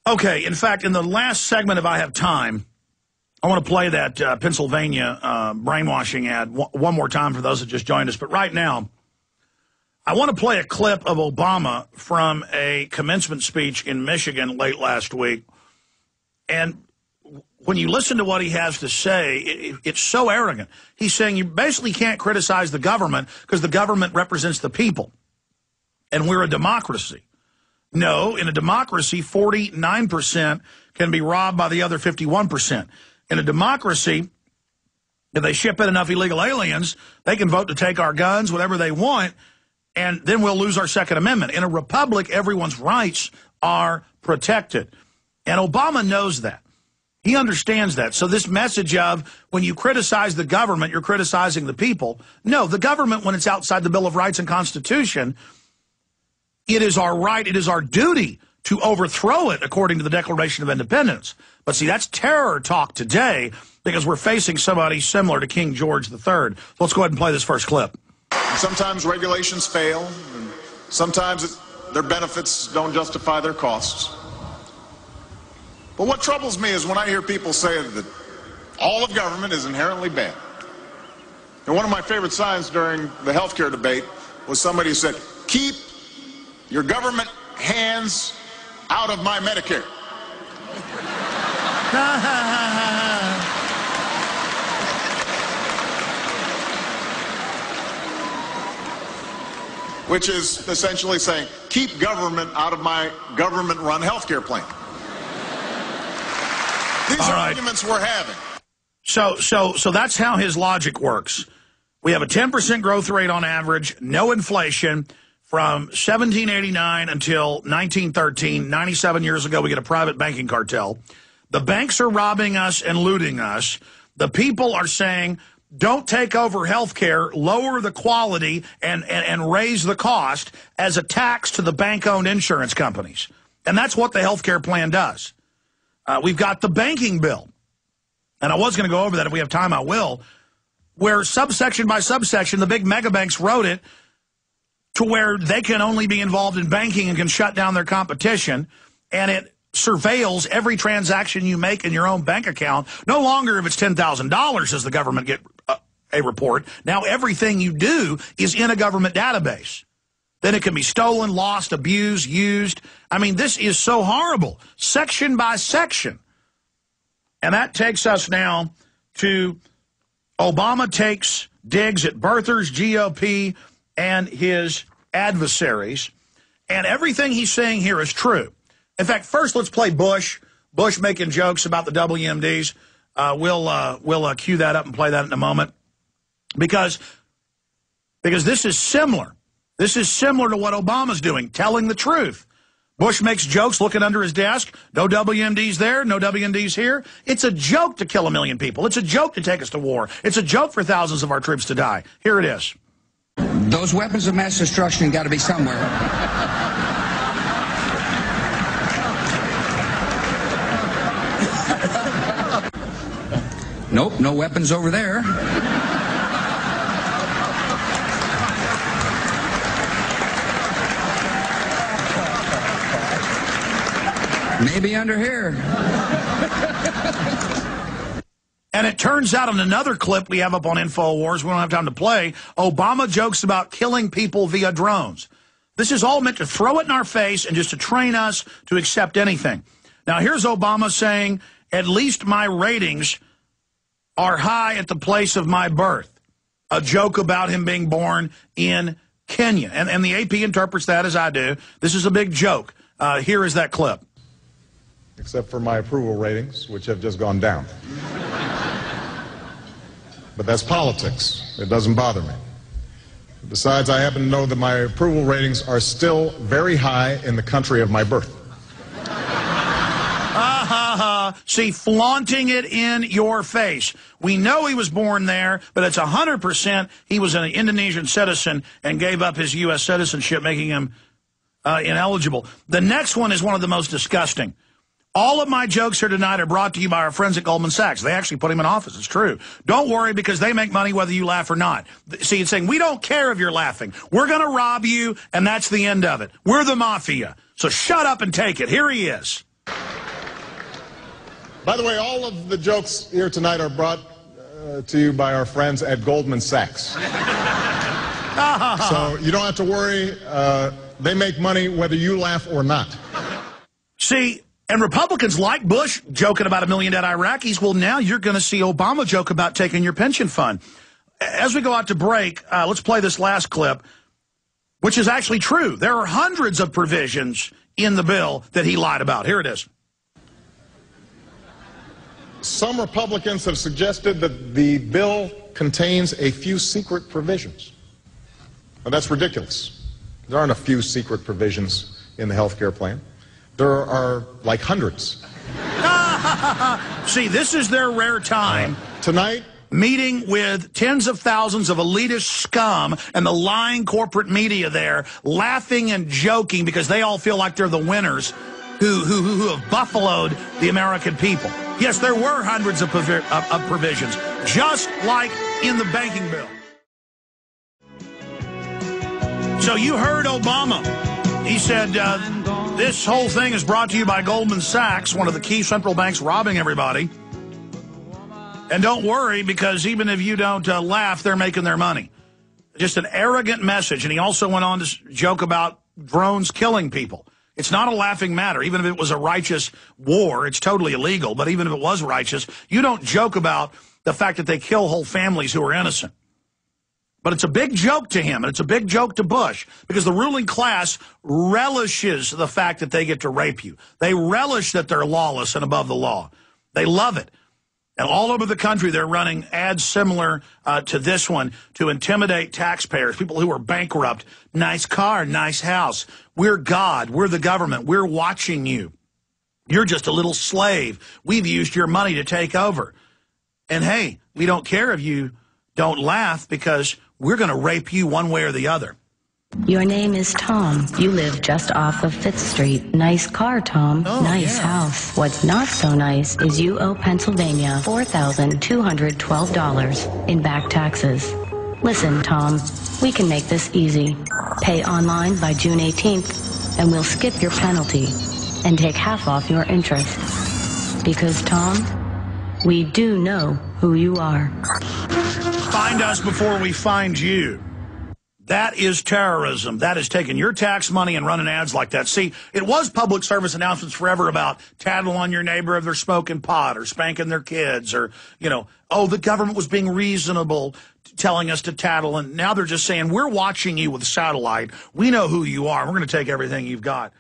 Okay, in fact, in the last segment, if I have time, I want to play that Pennsylvania brainwashing ad one more time for those that just joined us. But right now, I want to play a clip of Obama from a commencement speech in Michigan late last week. And when you listen to what he has to say, it's so arrogant. He's saying you basically can't criticize the government because the government represents the people. And we're a democracy. No, in a democracy, 49% can be robbed by the other 51%. In a democracy, if they ship in enough illegal aliens, they can vote to take our guns, whatever they want, and then we'll lose our Second Amendment. In a republic, everyone's rights are protected. And Obama knows that. He understands that. So this message of when you criticize the government, you're criticizing the people. No, the government, when it's outside the Bill of Rights and Constitution, it is our right, it is our duty to overthrow it according to the Declaration of Independence. But see, that's terror talk today because we're facing somebody similar to King George III. Let's go ahead and play this first clip. Sometimes regulations fail, and sometimes their benefits don't justify their costs. But what troubles me is when I hear people say that all of government is inherently bad. And one of my favorite signs during the healthcare debate was somebody who said, "Keep your government hands out of my Medicare." Which is essentially saying, keep government out of my government-run healthcare plan. These are arguments we're having. So that's how his logic works. We have a 10% growth rate on average, no inflation. From 1789 until 1913, 97 years ago, we get a private banking cartel. The banks are robbing us and looting us. The people are saying, don't take over health care, lower the quality, and raise the cost as a tax to the bank-owned insurance companies. And that's what the health care plan does. We've got the banking bill. And I was going to go over that. If we have time, I will. Where subsection by subsection, the big mega banks wrote it to where they can only be involved in banking and can shut down their competition, and it surveils every transaction you make in your own bank account. No longer if it's $10,000 does the government get a report. Now everything you do is in a government database. Then it can be stolen, lost, abused, used. I mean, this is so horrible, section by section. And that takes us now to Obama takes digs at birthers, GOP, and his adversaries, and everything he's saying here is true. In fact, first let's play Bush. Bush making jokes about the WMDs. We'll cue that up and play that in a moment, because this is similar. This is similar to what Obama's doing, telling the truth. Bush makes jokes looking under his desk. No WMDs there, no WMDs here. It's a joke to kill 1 million people. It's a joke to take us to war. It's a joke for thousands of our troops to die. Here it is. Those weapons of mass destruction got to be somewhere. Nope, no weapons over there. Maybe under here. And it turns out in another clip we have up on InfoWars, we don't have time to play, Obama jokes about killing people via drones. This is all meant to throw it in our face and just to train us to accept anything. Now, here's Obama saying, at least my ratings are high at the place of my birth. A joke about him being born in Kenya. And the AP interprets that as I do. This is a big joke. Here is that clip. Except for my approval ratings, which have just gone down. But that's politics. It doesn't bother me. Besides, I happen to know that my approval ratings are still very high in the country of my birth. See, flaunting it in your face. We know he was born there, but it's 100% he was an Indonesian citizen and gave up his U.S. citizenship, making him ineligible. The next one is one of the most disgusting. All of my jokes here tonight are brought to you by our friends at Goldman Sachs. They actually put him in office. It's true. Don't worry, because they make money whether you laugh or not. See, it's saying, we don't care if you're laughing. We're going to rob you, and that's the end of it. We're the mafia. So shut up and take it. Here he is. By the way, all of the jokes here tonight are brought to you by our friends at Goldman Sachs. So you don't have to worry. They make money whether you laugh or not. See, and Republicans like Bush joking about 1 million dead Iraqis. Well, now you're going to see Obama joke about taking your pension fund. As we go out to break, let's play this last clip, which is actually true. There are hundreds of provisions in the bill that he lied about. Here it is. Some Republicans have suggested that the bill contains a few secret provisions. Well, that's ridiculous. There aren't a few secret provisions in the health care plan. There are like hundreds. See, this is their rare time. Tonight, meeting with tens of thousands of elitist scum and the lying corporate media there, laughing and joking because they all feel like they're the winners who have buffaloed the American people. Yes, there were hundreds of provisions, just like in the banking bill. So you heard Obama. He said, this whole thing is brought to you by Goldman Sachs, one of the key central banks robbing everybody. And don't worry, because even if you don't laugh, they're making their money. Just an arrogant message. And he also went on to joke about drones killing people. It's not a laughing matter. Even if it was a righteous war, it's totally illegal. But even if it was righteous, you don't joke about the fact that they kill whole families who are innocent. But it's a big joke to him, and it's a big joke to Bush, because the ruling class relishes the fact that they get to rape you. They relish that they're lawless and above the law. They love it. And all over the country, they're running ads similar to this one to intimidate taxpayers, people who are bankrupt. Nice car, nice house. We're God. We're the government. We're watching you. You're just a little slave. We've used your money to take over. And, hey, we don't care if you don't laugh, because we're going to rape you one way or the other. Your name is Tom. You live just off of 5th Street. Nice car, Tom. Oh, nice house. What's not so nice is you owe Pennsylvania $4,212 in back taxes. Listen, Tom, we can make this easy. Pay online by June 18th, and we'll skip your penalty and take half off your interest. Because, Tom, we do know who you are. Find us before we find you. That is terrorism. That is taking your tax money and running ads like that. See, it was public service announcements forever about tattle on your neighbor if they're smoking pot or spanking their kids, or, you know, oh, the government was being reasonable telling us to tattle. And now they're just saying, we're watching you with satellite. We know who you are. We're going to take everything you've got.